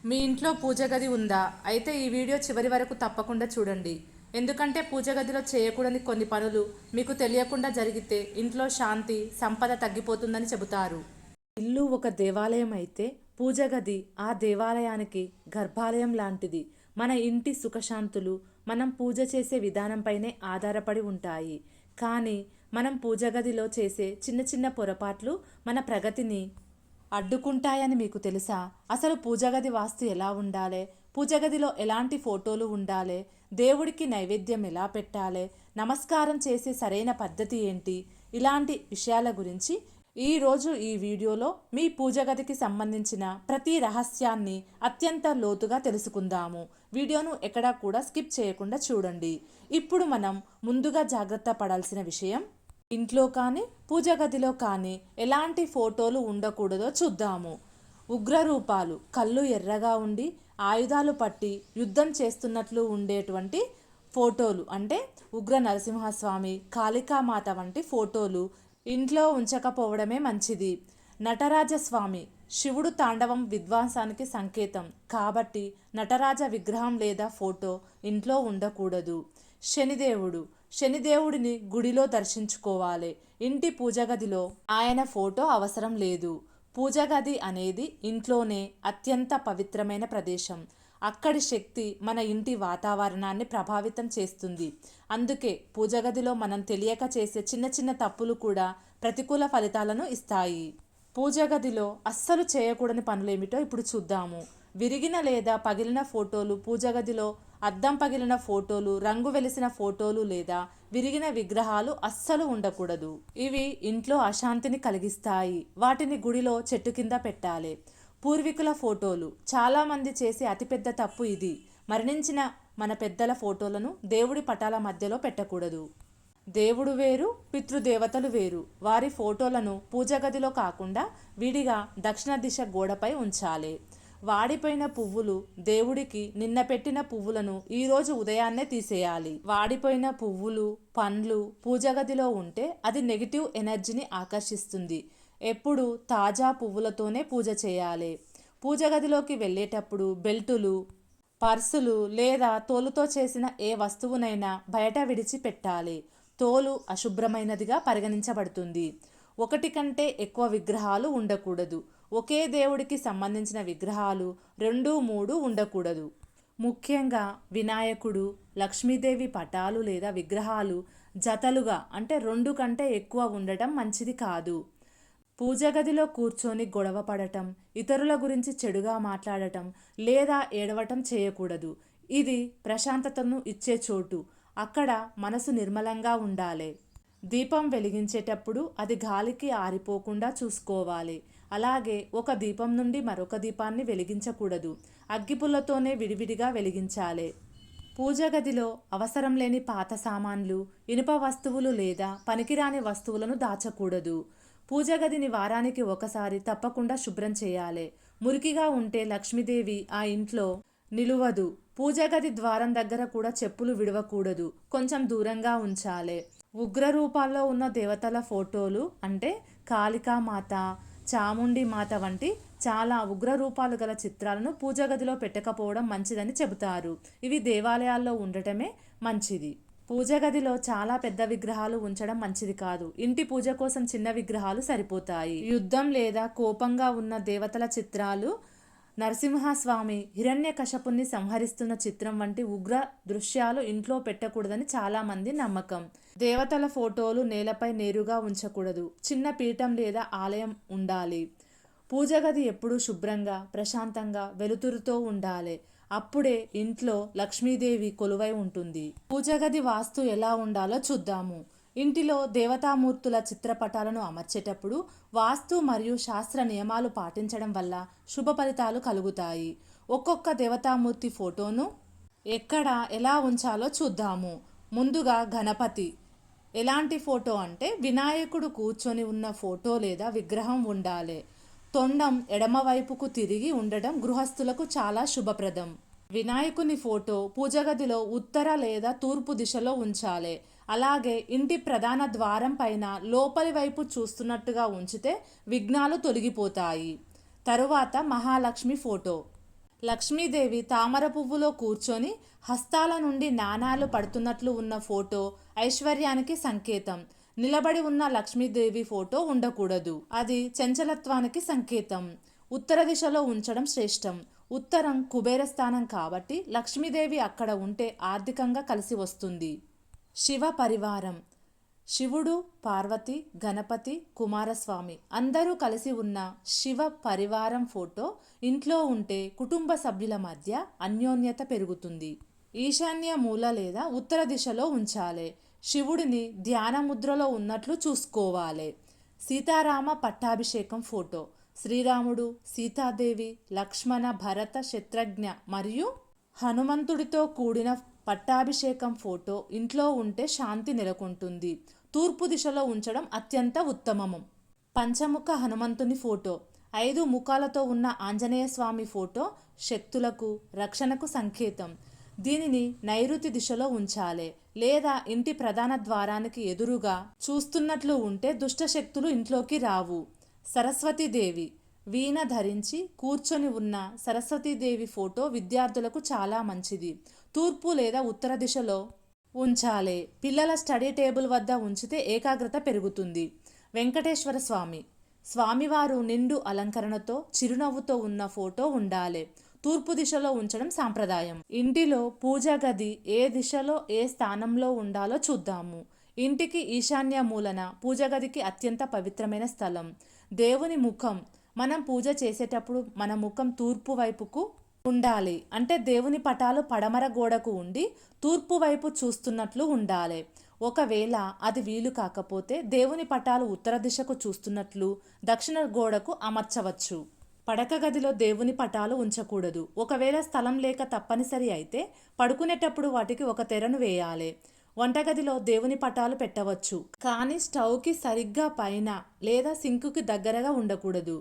మీ ఇంట్లో పూజ గది ఉందా? అయితే ఈ వీడియో చివరి వరకు తప్పకుండా చూడండి. ఎందుకంటే పూజ గదిలో చేయకూడని కొన్ని పనులు మీకు తెలియకుండా జరిగితే ఇంట్లో శాంతి, సంపద తగ్గిపోతుందని చెబుతారు. ఇల్లు ఒక దేవాలయం అయితే పూజ గది ఆ దేవాలయానికి గర్భాలయం లాంటిది. మన ఇంటి సుఖశాంతులు మనం పూజ చేసే విధానంపైనే ఆధారపడి ఉంటాయి. కానీ మనం పూజ గదిలో చేసే చిన్న చిన్న పొరపాట్లు మన ప్రగతిని అడ్డుకుంటాయని మీకు తెలుసా? అసలు పూజగది వాస్తు ఎలా ఉండాలి? పూజగదిలో ఎలాంటి ఫోటోలు ఉండాలి? దేవుడికి నైవేద్యం ఎలా పెట్టాలి? నమస్కారం చేసే సరైన పద్ధతి ఏంటి? ఇలాంటి విషయాల గురించి ఈరోజు ఈ వీడియోలో మీ పూజగదికి సంబంధించిన ప్రతి రహస్యాన్ని అత్యంత లోతుగా తెలుసుకుందాము. వీడియోను ఎక్కడా కూడా స్కిప్ చేయకుండా చూడండి. ఇప్పుడు మనం ముందుగా జాగ్రత్త పడాల్సిన విషయం, ఇంట్లో కానీ పూజ గదిలో కానీ ఎలాంటి ఫోటోలు ఉండకూడదో చూద్దాము. ఉగ్రరూపాలు, కళ్ళు ఎర్రగా ఉండి ఆయుధాలు పట్టి యుద్ధం చేస్తున్నట్లు ఉండేటువంటి ఫోటోలు, అంటే ఉగ్ర నరసింహస్వామి, కాళికామాత వంటి ఫోటోలు ఇంట్లో ఉంచకపోవడమే మంచిది. నటరాజస్వామి, శివుడు తాండవం విధ్వంసానికి సంకేతం కాబట్టి నటరాజ విగ్రహం లేదా ఫోటో ఇంట్లో ఉండకూడదు. శనిదేవుడు, శనిదేవుడిని గుడిలో దర్శించుకోవాలి. ఇంటి పూజగదిలో ఆయన ఫోటో అవసరం లేదు. పూజగది అనేది ఇంట్లోనే అత్యంత పవిత్రమైన ప్రదేశం. అక్కడి శక్తి మన ఇంటి వాతావరణాన్ని ప్రభావితం చేస్తుంది. అందుకే పూజగదిలో మనం తెలియక చేసే చిన్న చిన్న తప్పులు కూడా ప్రతికూల ఫలితాలను ఇస్తాయి. పూజగదిలో అస్సలు చేయకూడని పనులేమిటో ఇప్పుడు చూద్దాము. విరిగిన లేదా పగిలిన ఫోటోలు పూజగదిలో, అద్దం పగిలిన ఫోటోలు, రంగు వెలిసిన ఫోటోలు లేదా విరిగిన విగ్రహాలు అస్సలు ఉండకూడదు. ఇవి ఇంట్లో అశాంతిని కలిగిస్తాయి. వాటిని గుడిలో చెట్టు కింద పెట్టాలి. పూర్వీకుల ఫోటోలు, చాలామంది చేసే అతిపెద్ద తప్పు ఇది. మరణించిన మన పెద్దల ఫోటోలను దేవుడి పటాల మధ్యలో పెట్టకూడదు. దేవుడు వేరు, పితృదేవతలు వేరు. వారి ఫోటోలను పూజగదిలో కాకుండా విడిగా దక్షిణ దిశ గోడపై ఉంచాలి. వాడిపోయిన పువ్వులు, దేవుడికి నిన్న పెట్టిన పువ్వులను ఈరోజు ఉదయాన్నే తీసేయాలి. వాడిపోయిన పువ్వులు, పండ్లు పూజగదిలో ఉంటే అది నెగిటివ్ ఎనర్జీని ఆకర్షిస్తుంది. ఎప్పుడు తాజా పువ్వులతోనే పూజ చేయాలి. పూజగదిలోకి వెళ్ళేటప్పుడు బెల్టులు, పర్సులు లేదా తోలుతో చేసిన ఏ వస్తువునైనా బయట విడిచి పెట్టాలి. తోలు అశుభ్రమైనదిగా పరిగణించబడుతుంది. ఒకటి కంటే ఎక్కువ విగ్రహాలు ఉండకూడదు. ఒకే దేవుడికి సంబంధించిన విగ్రహాలు 2, 3 ఉండకూడదు. ముఖ్యంగా వినాయకుడు, లక్ష్మీదేవి పటాలు లేదా విగ్రహాలు జతలుగా, అంటే 2 కంటే ఎక్కువ ఉండటం మంచిది కాదు. పూజగదిలో కూర్చొని గొడవ పడటం, ఇతరుల గురించి చెడుగా మాట్లాడటం లేదా ఏడవటం చేయకూడదు. ఇది ప్రశాంతతను ఇచ్చే చోటు. అక్కడ మనసు నిర్మలంగా ఉండాలి. దీపం వెలిగించేటప్పుడు అది గాలికి ఆరిపోకుండా చూసుకోవాలి. అలాగే ఒక దీపం నుండి మరొక దీపాన్ని వెలిగించకూడదు. అగ్గిపుల్లతోనే విడివిడిగా వెలిగించాలి. పూజ గదిలో అవసరం లేని పాత సామాన్లు, ఇనుప వస్తువులు లేదా పనికిరాని వస్తువులను దాచకూడదు. పూజ గదిని వారానికి ఒకసారి తప్పకుండా శుభ్రం చేయాలి. మురికిగా ఉంటే లక్ష్మీదేవి ఆ ఇంట్లో నిలువదు. పూజ గది ద్వారం దగ్గర కూడా చెప్పులు విడవకూడదు. కొంచెం దూరంగా ఉంచాలి. ఉగ్ర రూపాల్లో ఉన్న దేవతల ఫోటోలు, అంటే కాళికామాత, చాముండి మాత వంటి చాలా ఉగ్ర రూపాలు గల చిత్రాలను పూజ గదిలో పెట్టకపోవడం మంచిదని చెబుతారు. ఇవి దేవాలయాల్లో ఉండటమే మంచిది. పూజ గదిలో చాలా పెద్ద విగ్రహాలు ఉంచడం మంచిది కాదు. ఇంటి పూజ కోసం చిన్న విగ్రహాలు సరిపోతాయి. యుద్ధం లేదా కోపంగా ఉన్న దేవతల చిత్రాలు, నరసింహస్వామి హిరణ్యకశపుని సంహరిస్తున్న చిత్రం వంటి ఉగ్ర దృశ్యాలు ఇంట్లో పెట్టకూడదని చాలామంది నమ్మకం. దేవతల ఫోటోలు నేలపై నేరుగా ఉంచకూడదు. చిన్న పీఠం లేదా ఆలయం ఉండాలి. పూజ గది ఎప్పుడూ శుభ్రంగా, ప్రశాంతంగా, వెలుతురుతో ఉండాలి. అప్పుడే ఇంట్లో లక్ష్మీదేవి కొలువై ఉంటుంది. పూజ గది వాస్తు ఎలా ఉండాలో చూద్దాము. ఇంటిలో దేవతామూర్తుల చిత్రపటాలను అమర్చేటప్పుడు వాస్తు మరియు శాస్త్ర నియమాలు పాటించడం వల్ల శుభ ఫలితాలు కలుగుతాయి. ఒక్కొక్క దేవతామూర్తి ఫోటోను ఎక్కడ ఎలా ఉంచాలో చూద్దాము. ముందుగా గణపతి. ఎలాంటి ఫోటో అంటే వినాయకుడు కూర్చొని ఉన్న ఫోటో లేదా విగ్రహం ఉండాలి. తొండం ఎడమవైపుకు తిరిగి ఉండటం గృహస్థులకు చాలా శుభప్రదం. వినాయకుని ఫోటో పూజగదిలో ఉత్తర లేదా తూర్పు దిశలో ఉంచాలి. అలాగే ఇంటి ప్రధాన ద్వారం పైన లోపలి వైపు చూస్తున్నట్టుగా ఉంచితే విఘ్నాలు తొలగిపోతాయి. తరువాత మహాలక్ష్మి ఫోటో. లక్ష్మీదేవి తామర పువ్వులో కూర్చొని హస్తాల నుండి నాణాలు పడుతున్నట్లు ఉన్న ఫోటో ఐశ్వర్యానికి సంకేతం. నిలబడి ఉన్న లక్ష్మీదేవి ఫోటో ఉండకూడదు, అది చంచలత్వానికి సంకేతం. ఉత్తర దిశలో ఉంచడం శ్రేష్టం. ఉత్తరం కుబేర స్థానం కాబట్టి లక్ష్మీదేవి అక్కడ ఉంటే ఆర్థికంగా కలిసి వస్తుంది. శివ పరివారం: శివుడు, పార్వతి, గణపతి, కుమారస్వామి అందరూ కలిసి ఉన్న శివ పరివారం ఫోటో ఇంట్లో ఉంటే కుటుంబ సభ్యుల మధ్య అన్యోన్యత పెరుగుతుంది. ఈశాన్య మూల లేదా ఉత్తర దిశలో ఉంచాలి. శివుడిని ధ్యాన ముద్రలో ఉన్నట్లు చూసుకోవాలి. సీతారామ పట్టాభిషేకం ఫోటో: శ్రీరాముడు, సీతాదేవి, లక్ష్మణ, భరత, శత్రుఘ్న మరియు హనుమంతుడితో కూడిన పట్టాభిషేకం ఫోటో ఇంట్లో ఉంటే శాంతి నెలకొంటుంది. తూర్పు దిశలో ఉంచడం అత్యంత ఉత్తమము. పంచముఖ హనుమంతుని ఫోటో: 5 ముఖాలతో ఉన్న ఆంజనేయ స్వామి ఫోటో శక్తులకు, రక్షణకు సంకేతం. దీనిని నైరుతి దిశలో ఉంచాలి లేదా ఇంటి ప్రధాన ద్వారానికి ఎదురుగా చూస్తున్నట్లు ఉంటే దుష్టశక్తులు ఇంట్లోకి రావు. సరస్వతీదేవి: వీణ ధరించి కూర్చొని ఉన్న సరస్వతీదేవి ఫోటో విద్యార్థులకు చాలా మంచిది. తూర్పు లేదా ఉత్తర దిశలో ఉంచాలి. పిల్లల స్టడీ టేబుల్ వద్ద ఉంచితే ఏకాగ్రత పెరుగుతుంది. వెంకటేశ్వర స్వామి: స్వామివారు నిండు అలంకరణతో చిరునవ్వుతో ఉన్న ఫోటో ఉండాలి. తూర్పు దిశలో ఉంచడం సాంప్రదాయం. ఇంటిలో పూజా గది ఏ దిశలో ఏ స్థానంలో ఉండాలో చూద్దాము. ఇంటికి ఈశాన్య మూలన పూజా గదికి అత్యంత పవిత్రమైన స్థలం. దేవుని ముఖం: మనం పూజ చేసేటప్పుడు మన ముఖం తూర్పు వైపుకు ఉండాలి. అంటే దేవుని పటాలు పడమర గోడకు ఉండి తూర్పు వైపు చూస్తున్నట్లు ఉండాలి. ఒకవేళ అది వీలు కాకపోతే దేవుని పటాలు ఉత్తర దిశకు చూస్తున్నట్లు దక్షిణ గోడకు అమర్చవచ్చు. పడక గదిలో దేవుని పటాలు ఉంచకూడదు. ఒకవేళ స్థలం లేక తప్పనిసరి అయితే పడుకునేటప్పుడు వాటికి ఒక తెరను వేయాలి. వంటగదిలో దేవుని పటాలు పెట్టవచ్చు, కానీ స్టవ్కి సరిగ్గా పైన లేదా సింకుకి దగ్గరగా ఉండకూడదు.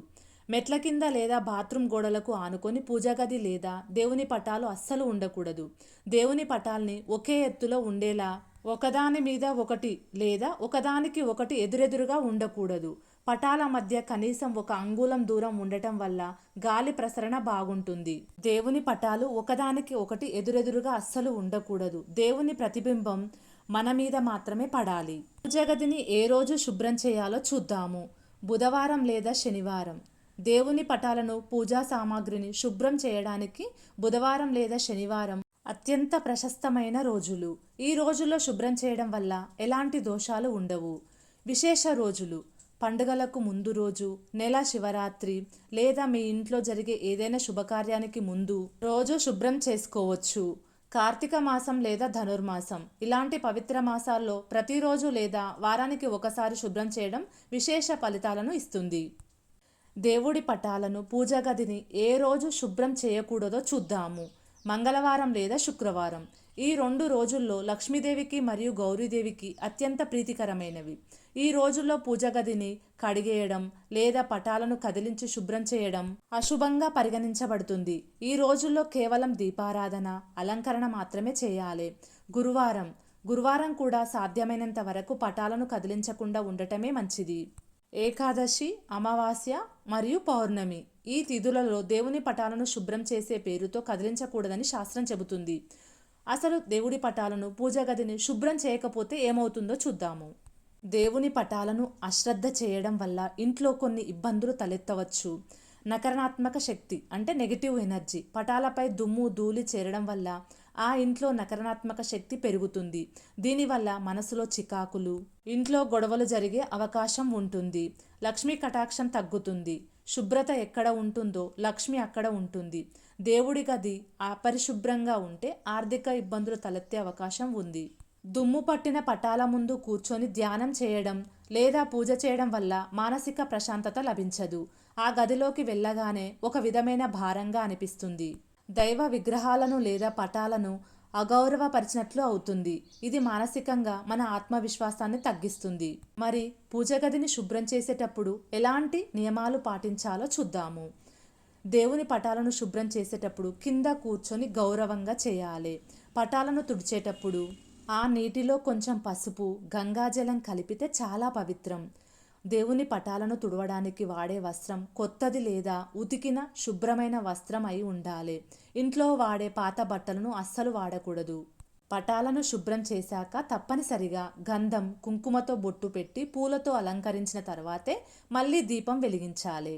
మెట్ల కింద లేదా బాత్రూమ్ గోడలకు ఆనుకొని పూజాగది లేదా దేవుని పటాలు అస్సలు ఉండకూడదు. దేవుని పటాల్ని ఒకే ఎత్తులో ఉండేలా ఒకదాని మీద ఒకటి లేదా ఒకదానికి ఒకటి ఎదురెదురుగా ఉండకూడదు. పటాల మధ్య కనీసం 1 అంగుళం దూరం ఉండటం వల్ల గాలి ప్రసరణ బాగుంటుంది. దేవుని పటాలు ఒకదానికి ఒకటి ఎదురెదురుగా అస్సలు ఉండకూడదు. దేవుని ప్రతిబింబం మన మీద మాత్రమే పడాలి. పూజగదిని ఏ రోజు శుభ్రం చేయాలో చూద్దాము. బుధవారం లేదా శనివారం. దేవుని పటాలను, పూజా సామాగ్రిని శుభ్రం చేయడానికి బుధవారం లేదా శనివారం అత్యంత ప్రశస్తమైన రోజులు. ఈ రోజుల్లో శుభ్రం చేయడం వల్ల ఎలాంటి దోషాలు ఉండవు. విశేష రోజులు: పండుగలకు ముందు రోజు, నెల శివరాత్రి లేదా మీ ఇంట్లో జరిగే ఏదైనా శుభకార్యానికి ముందు రోజు శుభ్రం చేసుకోవచ్చు. కార్తీక మాసం లేదా ధనుర్మాసం ఇలాంటి పవిత్ర మాసాల్లో ప్రతిరోజు లేదా వారానికి ఒకసారి శుభ్రం చేయడం విశేష ఫలితాలను ఇస్తుంది. దేవుడి పటాలను, పూజా గదిని ఏ రోజు శుభ్రం చేయకూడదో చూద్దాము. మంగళవారం లేదా శుక్రవారం. ఈ 2 రోజుల్లో లక్ష్మీదేవికి మరియు గౌరీదేవికి అత్యంత ప్రీతికరమైనవి. ఈ రోజుల్లో పూజా గదిని కడిగేయడం లేదా పటాలను కదిలించి శుభ్రం చేయడం అశుభంగా పరిగణించబడుతుంది. ఈ రోజుల్లో కేవలం దీపారాధన, అలంకరణ మాత్రమే చేయాలి. గురువారం కూడా సాధ్యమైనంత వరకు పటాలను కదిలించకుండా ఉండటమే మంచిది. ఏకాదశి, అమావాస్య మరియు పౌర్ణమి ఈ తిథులలో దేవుని పటాలను శుభ్రం చేసే పేరుతో కదిలించకూడదని శాస్త్రం చెబుతుంది. అసలు దేవుడి పటాలను, పూజా గదిని శుభ్రం చేయకపోతే ఏమవుతుందో చూద్దాము. దేవుని పటాలను అశ్రద్ధ చేయడం వల్ల ఇంట్లో కొన్ని ఇబ్బందులు తలెత్తవచ్చు. నకారాత్మక శక్తి అంటే నెగిటివ్ ఎనర్జీ పటాలపై దుమ్ము ధూళి చేరడం వల్ల ఆ ఇంట్లో నకారాత్మక శక్తి పెరుగుతుంది. దీనివల్ల మనసులో చికాకులు, ఇంట్లో గొడవలు జరిగే అవకాశం ఉంటుంది. లక్ష్మీ కటాక్షం తగ్గుతుంది. శుభ్రత ఎక్కడ ఉంటుందో లక్ష్మి అక్కడ ఉంటుంది. దేవుడి గది అపరిశుభ్రంగా ఉంటే ఆర్థిక ఇబ్బందులు తలెత్తే అవకాశం ఉంది. దుమ్ము పట్టిన పటాల ముందు కూర్చొని ధ్యానం చేయడం లేదా పూజ చేయడం వల్ల మానసిక ప్రశాంతత లభించదు. ఆ గదిలోకి వెళ్ళగానే ఒక విధమైన భారంగా అనిపిస్తుంది. దైవ విగ్రహాలను లేదా పటాలను అగౌరవపరిచినట్లు అవుతుంది. ఇది మానసికంగా మన ఆత్మవిశ్వాసాన్ని తగ్గిస్తుంది. మరి పూజ గదిని శుభ్రం చేసేటప్పుడు ఎలాంటి నియమాలు పాటించాలో చూద్దాము. దేవుని పటాలను శుభ్రం చేసేటప్పుడు కింద కూర్చొని గౌరవంగా చేయాలి. పటాలను తుడిచేటప్పుడు ఆ నీటిలో కొంచెం పసుపు, గంగాజలం కలిపితే చాలా పవిత్రం. దేవుని పటాలను తుడవడానికి వాడే వస్త్రం కొత్తది లేదా ఉతికిన శుభ్రమైన వస్త్రం అయి ఉండాలి. ఇంట్లో వాడే పాత బట్టలను అస్సలు వాడకూడదు. పటాలను శుభ్రం చేశాక తప్పనిసరిగా గంధం కుంకుమతో బొట్టు పెట్టి పూలతో అలంకరించిన తర్వాతే మళ్ళీ దీపం వెలిగించాలి.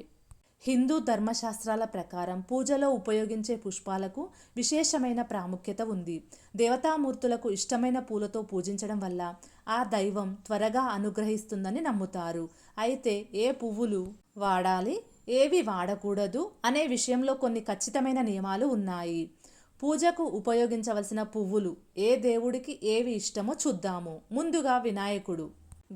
హిందూ ధర్మశాస్త్రాల ప్రకారం పూజలో ఉపయోగించే పుష్పాలకు విశేషమైన ప్రాముఖ్యత ఉంది. దేవతామూర్తులకు ఇష్టమైన పూలతో పూజించడం వల్ల ఆ దైవం త్వరగా అనుగ్రహిస్తుందని నమ్ముతారు. అయితే ఏ పువ్వులు వాడాలి, ఏవి వాడకూడదు అనే విషయంలో కొన్ని ఖచ్చితమైన నియమాలు ఉన్నాయి. పూజకు ఉపయోగించవలసిన పువ్వులు, ఏ దేవుడికి ఏవి ఇష్టమో చూద్దాము. ముందుగా వినాయకుడు.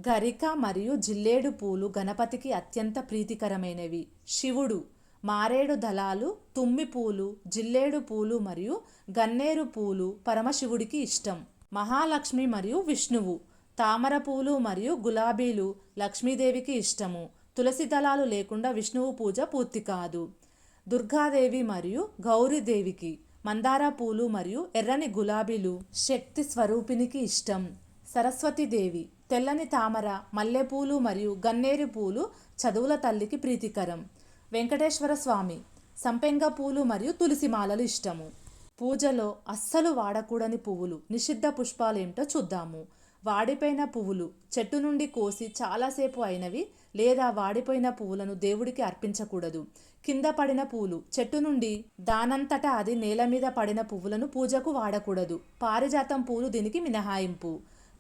గరిక మరియు జిల్లేడు పూలు గణపతికి అత్యంత ప్రీతికరమైనవి. శివుడు. మారేడు దళాలు, తుమ్మి పూలు, జిల్లేడు పూలు మరియు గన్నేరు పూలు పరమశివుడికి ఇష్టం. మహాలక్ష్మి మరియు విష్ణువు. తామర పూలు మరియు గులాబీలు లక్ష్మీదేవికి ఇష్టము. తులసి దళాలు లేకుండా విష్ణువు పూజ పూర్తి కాదు. దుర్గాదేవి మరియు గౌరీదేవికి మందార పూలు మరియు ఎర్రని గులాబీలు శక్తి స్వరూపినికి ఇష్టం. సరస్వతీదేవి. తెల్లని తామర, మల్లెపూలు మరియు గన్నేరు పూలు చదువుల తల్లికి ప్రీతికరం. వెంకటేశ్వర స్వామి. సంపెంగ పూలు మరియు తులసి మాలలు ఇష్టము. పూజలో అస్సలు వాడకూడని పువ్వులు, నిషిద్ధ పుష్పాలేంటో చూద్దాము. వాడిపోయిన పువ్వులు, చెట్టు నుండి కోసి చాలాసేపు అయినవి లేదా వాడిపోయిన పువ్వులను దేవుడికి అర్పించకూడదు. కింద పడిన పూలు, చెట్టు నుండి దానంతటా అది నేల మీద పడిన పువ్వులను పూజకు వాడకూడదు. పారిజాతం పూలు దీనికి మినహాయింపు.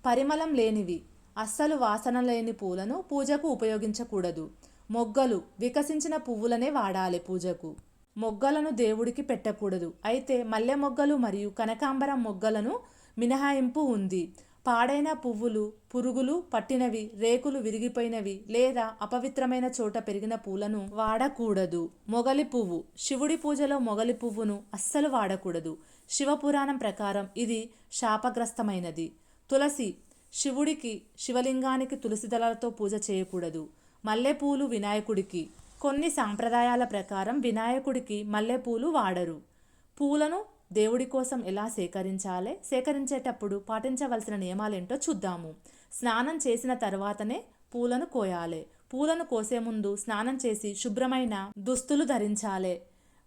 పరిమళం లేనివి, అస్సలు వాసన లేని పూలను పూజకు ఉపయోగించకూడదు. మొగ్గలు, వికసించిన పువ్వులనే వాడాలి పూజకు. మొగ్గలను దేవుడికి పెట్టకూడదు. అయితే మల్లె మొగ్గలు మరియు కనకాంబరం మొగ్గలను మినహాయింపు ఉంది. పాడైన పువ్వులు, పురుగులు పట్టినవి, రేకులు విరిగిపోయినవి లేదా అపవిత్రమైన చోట పెరిగిన పూలను వాడకూడదు. మొగలి పువ్వు. శివుడి పూజలో మొగలి పువ్వును అస్సలు వాడకూడదు. శివపురాణం ప్రకారం ఇది శాపగ్రస్తమైనది. తులసి. శివుడికి, శివలింగానికి తులసి దళాలతో పూజ చేయకూడదు. మల్లెపూలు వినాయకుడికి. కొన్ని సాంప్రదాయాల ప్రకారం వినాయకుడికి మల్లెపూలు వాడరు. పూలను దేవుడి కోసం ఎలా సేకరించాలి, సేకరించేటప్పుడు పాటించవలసిన నియమాలేంటో చూద్దాము. స్నానం చేసిన తర్వాతనే పూలను కోయాలి. పూలను కోసే ముందు స్నానం చేసి శుభ్రమైన దుస్తులు ధరించాలి.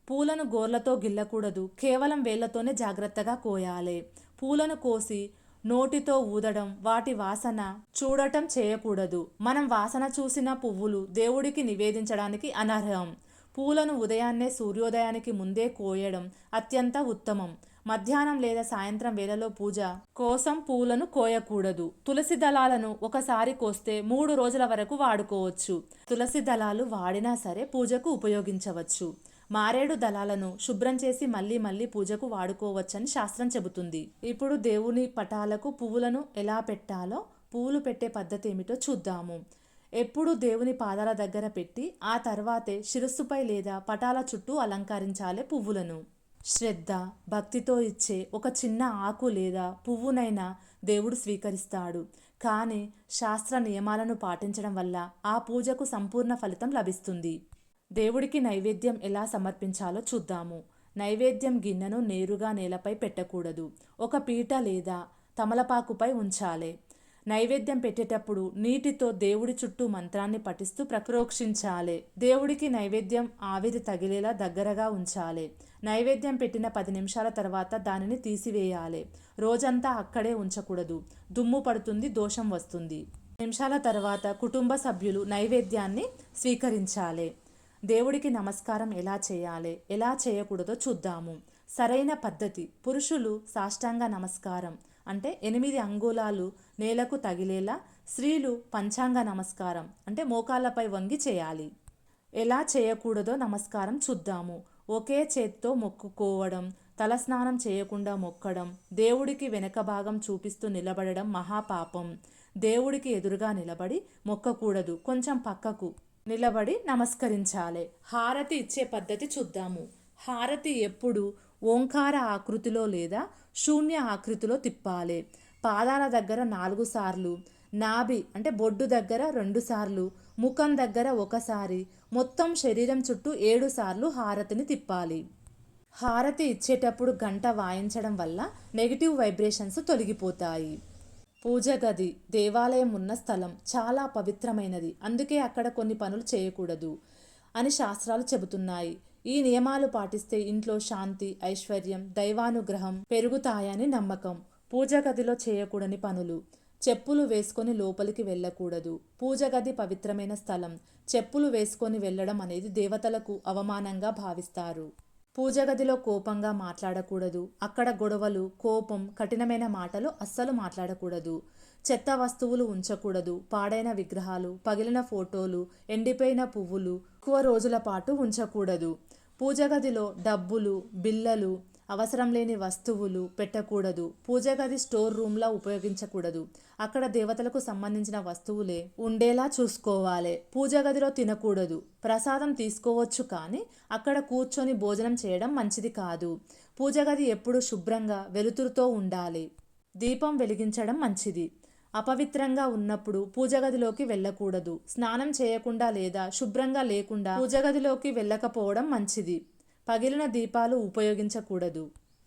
పూలను గోర్లతో గిల్లకూడదు. కేవలం వేళ్లతోనే జాగ్రత్తగా కోయాలి. పూలను కోసి నోటితో ఊదడం, వాటి వాసన చూడటం చేయకూడదు. మనం వాసన చూసిన పువ్వులు దేవుడికి నివేదించడానికి అనర్హం. పూలను ఉదయాన్నే సూర్యోదయానికి ముందే కోయడం అత్యంత ఉత్తమం. మధ్యాహ్నం లేదా సాయంత్రం వేళలో పూజ కోసం పూలను కోయకూడదు. తులసి దళాలను ఒకసారి కోస్తే 3 రోజుల వరకు వాడుకోవచ్చు. తులసి దళాలు వాడినా సరే పూజకు ఉపయోగించవచ్చు. మారేడు దళాలను శుభ్రం చేసి మళ్ళీ పూజకు వాడుకోవచ్చని శాస్త్రం చెబుతుంది. ఇప్పుడు దేవుని పటాలకు పువ్వులను ఎలా పెట్టాలో, పువ్వులు పెట్టే పద్ధతి ఏమిటో చూద్దాము. ఎప్పుడు దేవుని పాదాల దగ్గర పెట్టి ఆ తర్వాతే శిరస్సుపై లేదా పటాల చుట్టూ అలంకరించాలి పువ్వులను. శ్రద్ధ, భక్తితో ఇచ్చే ఒక చిన్న ఆకు లేదా పువ్వునైనా దేవుడు స్వీకరిస్తాడు. కానీ శాస్త్ర నియమాలను పాటించడం వల్ల ఆ పూజకు సంపూర్ణ ఫలితం లభిస్తుంది. దేవుడికి నైవేద్యం ఎలా సమర్పించాలో చూద్దాము. నైవేద్యం గిన్నెను నేరుగా నేలపై పెట్టకూడదు. ఒక పీట లేదా తమలపాకుపై ఉంచాలి. నైవేద్యం పెట్టేటప్పుడు నీటితో దేవుడి చుట్టూ మంత్రాన్ని పఠిస్తూ ప్రోక్షించాలి. దేవుడికి నైవేద్యం ఆవిరి తగిలేలా దగ్గరగా ఉంచాలి. నైవేద్యం పెట్టిన 10 నిమిషాల తర్వాత దానిని తీసివేయాలి. రోజంతా అక్కడే ఉంచకూడదు. దుమ్ము పడుతుంది, దోషం వస్తుంది. నిమిషాల తర్వాత కుటుంబ సభ్యులు నైవేద్యాన్ని స్వీకరించాలి. దేవుడికి నమస్కారం ఎలా చేయాలి, ఎలా చేయకూడదో చూద్దాము. సరైన పద్ధతి. పురుషులు సాష్టాంగ నమస్కారం అంటే 8 అంగుళాలు నేలకు తగిలేలా, స్త్రీలు పంచాంగ నమస్కారం అంటే మోకాళ్ళపై వంగి చేయాలి. ఎలా చేయకూడదో నమస్కారం చూద్దాము. ఒకే చేత్తో మొక్కుకోవడం, తలస్నానం చేయకుండా మొక్కడం, దేవుడికి వెనక భాగం చూపిస్తూ నిలబడడం మహాపాపం. దేవుడికి ఎదురుగా నిలబడి మొక్కకూడదు. కొంచెం పక్కకు నిలబడి నమస్కరించాలి. హారతి ఇచ్చే పద్ధతి చూద్దాము. హారతి ఎప్పుడు ఓంకార ఆకృతిలో లేదా శూన్య ఆకృతిలో తిప్పాలి. పాదాల దగ్గర 4 సార్లు, నాభి అంటే బొడ్డు దగ్గర 2 సార్లు, ముఖం దగ్గర 1 సారి, మొత్తం శరీరం చుట్టూ 7 సార్లు హారతిని తిప్పాలి. హారతి ఇచ్చేటప్పుడు గంట వాయించడం వల్ల నెగిటివ్ వైబ్రేషన్స్ తొలగిపోతాయి. పూజ గది దేవాలయం ఉన్న స్థలం చాలా పవిత్రమైనది, అందుకే అక్కడ కొన్ని పనులు చేయకూడదు అని శాస్త్రాలు చెబుతున్నాయి. ఈ నియమాలు పాటిస్తే ఇంట్లో శాంతి, ఐశ్వర్యం, దైవానుగ్రహం పెరుగుతాయని నమ్మకం. పూజ గదిలో చేయకూడని పనులు: చెప్పులు వేసుకొని లోపలికి వెళ్ళకూడదు. పూజ గది పవిత్రమైన స్థలం. చెప్పులు వేసుకొని వెళ్ళడం అనేది దేవతలకు అవమానంగా భావిస్తారు. పూజ గదిలో కోపంగా మాట్లాడకూడదు. అక్కడ గొడవలు, కోపం, కఠినమైన మాటలు అస్సలు మాట్లాడకూడదు. చెత్త వస్తువులు ఉంచకూడదు. పాడైన విగ్రహాలు, పగిలిన ఫోటోలు, ఎండిపోయిన పువ్వులు ఎక్కువ రోజుల పాటు ఉంచకూడదు. పూజ గదిలో డబ్బులు, బిళ్ళలు, అవసరం లేని వస్తువులు పెట్టకూడదు. పూజ గది స్టోర్ రూమ్లా ఉపయోగించకూడదు. అక్కడ దేవతలకు సంబంధించిన వస్తువులే ఉండేలా చూసుకోవాలి. పూజ గదిలో తినకూడదు. ప్రసాదం తీసుకోవచ్చు, కానీ అక్కడ కూర్చొని భోజనం చేయడం మంచిది కాదు. పూజ గది ఎప్పుడు శుభ్రంగా వెలుతురుతో ఉండాలి. దీపం వెలిగించడం మంచిది. అపవిత్రంగా ఉన్నప్పుడు పూజ గదిలోకి వెళ్ళకూడదు. స్నానం చేయకుండా లేదా శుభ్రంగా లేకుండా పూజ గదిలోకి వెళ్ళకపోవడం మంచిది. పగిలిన దీపాలు ఉపయోగించకూడదు.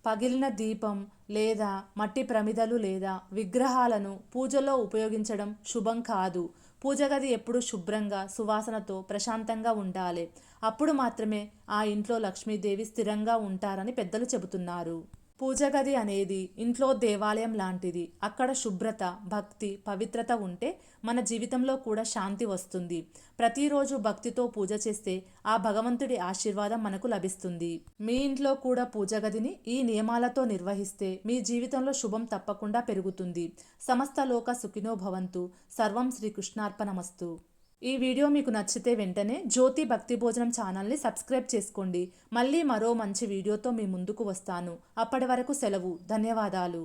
పగిలిన దీపం లేదా మట్టి ప్రమిదలు లేదా విగ్రహాలను పూజలో ఉపయోగించడం శుభం కాదు. పూజ గది ఎప్పుడు శుభ్రంగా, సువాసనతో, ప్రశాంతంగా ఉండాలి. అప్పుడు మాత్రమే ఆ ఇంట్లో లక్ష్మీదేవి స్థిరంగా ఉంటారని పెద్దలు చెబుతున్నారు. పూజ గది అనేది ఇంట్లో దేవాలయం లాంటిది. అక్కడ శుభ్రత, భక్తి, పవిత్రత ఉంటే మన జీవితంలో కూడా శాంతి వస్తుంది. ప్రతిరోజు భక్తితో పూజ చేస్తే ఆ భగవంతుడి ఆశీర్వాదం మనకు లభిస్తుంది. మీ ఇంట్లో కూడా పూజ గదిని ఈ నియమాలతో నిర్వహిస్తే మీ జీవితంలో శుభం తప్పకుండా పెరుగుతుంది. సమస్త లోక సుఖినో భవంతు. సర్వం శ్రీకృష్ణార్పణమస్తు. ఈ వీడియో మీకు నచ్చితే వెంటనే జ్యోతి భక్తి భోజనం ఛానల్ని సబ్స్క్రైబ్ చేసుకోండి. మళ్ళీ మరో మంచి వీడియోతో మీ ముందుకు వస్తాను. అప్పటి వరకు సెలవు. ధన్యవాదాలు.